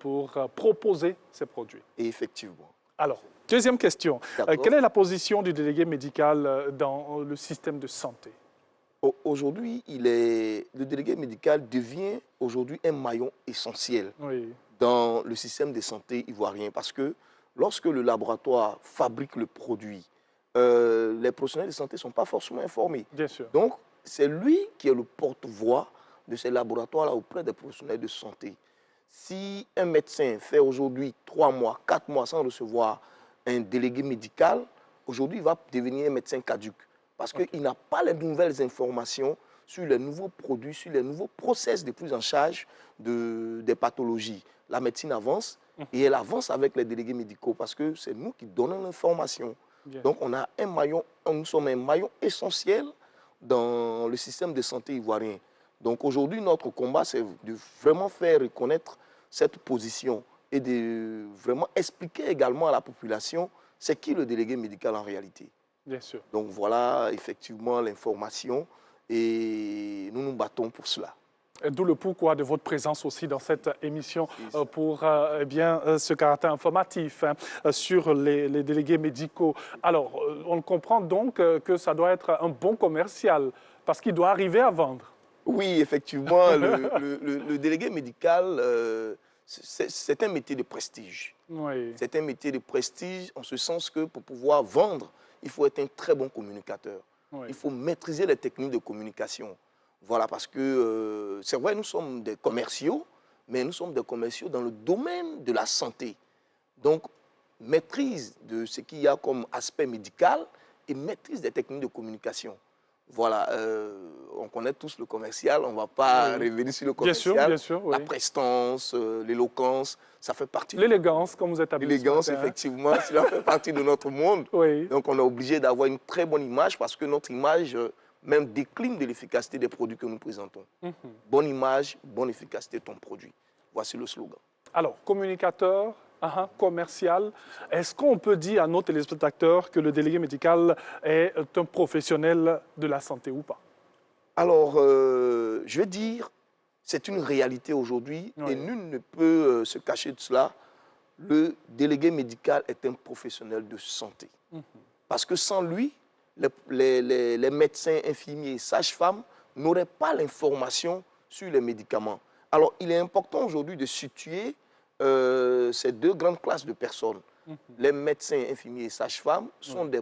pour proposer ces produits. Effectivement. Alors, deuxième question. Quelle est la position du délégué médical dans le système de santé? Aujourd'hui, le délégué médical devient aujourd'hui un maillon essentiel dans le système de santé ivoirien parce que lorsque le laboratoire fabrique le produit, les professionnels de santé ne sont pas forcément informés. Bien sûr. Donc, c'est lui qui est le porte-voix de ces laboratoires-là auprès des professionnels de santé. Si un médecin fait aujourd'hui 3 mois, 4 mois sans recevoir un délégué médical, aujourd'hui, il va devenir un médecin caduc. Parce qu'il n'a pas les nouvelles informations sur les nouveaux produits, sur les nouveaux process de prise en charge des pathologies. La médecine avance et elle avance avec les délégués médicaux parce que c'est nous qui donnons l'information. Donc nous sommes un maillon essentiel dans le système de santé ivoirien. Donc aujourd'hui, notre combat, c'est de vraiment faire reconnaître cette position et de vraiment expliquer également à la population c'est qui le délégué médical en réalité. Bien sûr. Donc voilà effectivement l'information et nous nous battons pour cela. D'où le pourquoi de votre présence aussi dans cette émission pour ce caractère informatif sur les délégués médicaux. Alors, on comprend donc que ça doit être un bon commercial parce qu'il doit arriver à vendre. Oui, effectivement, le délégué médical, c'est un métier de prestige. Oui. C'est un métier de prestige en ce sens que pour pouvoir vendre, il faut être un très bon communicateur. Oui. Il faut maîtriser les techniques de communication. Voilà, parce que c'est vrai, nous sommes des commerciaux, mais nous sommes des commerciaux dans le domaine de la santé. Donc, maîtrise de ce qu'il y a comme aspect médical et maîtrise des techniques de communication. Voilà, on connaît tous le commercial, on ne va pas revenir sur le commercial. Bien sûr, La prestance, l'éloquence, ça fait partie. L'élégance, comme vous êtes habitué. L'élégance, effectivement, cela fait partie de notre monde. Oui. Donc, on est obligé d'avoir une très bonne image parce que notre image même décline de l'efficacité des produits que nous présentons. Bonne image, bonne efficacité de ton produit. Voici le slogan. Alors, communicateur, commercial, est-ce qu'on peut dire à nos téléspectateurs que le délégué médical est un professionnel de la santé ou pas? Alors, je vais dire, c'est une réalité aujourd'hui et nul ne peut se cacher de cela. Le délégué médical est un professionnel de santé. Parce que sans lui, les médecins, infirmiers, sages-femmes n'auraient pas l'information sur les médicaments. Alors, il est important aujourd'hui de situer ces deux grandes classes de personnes. Les médecins, infirmiers et sages-femmes sont des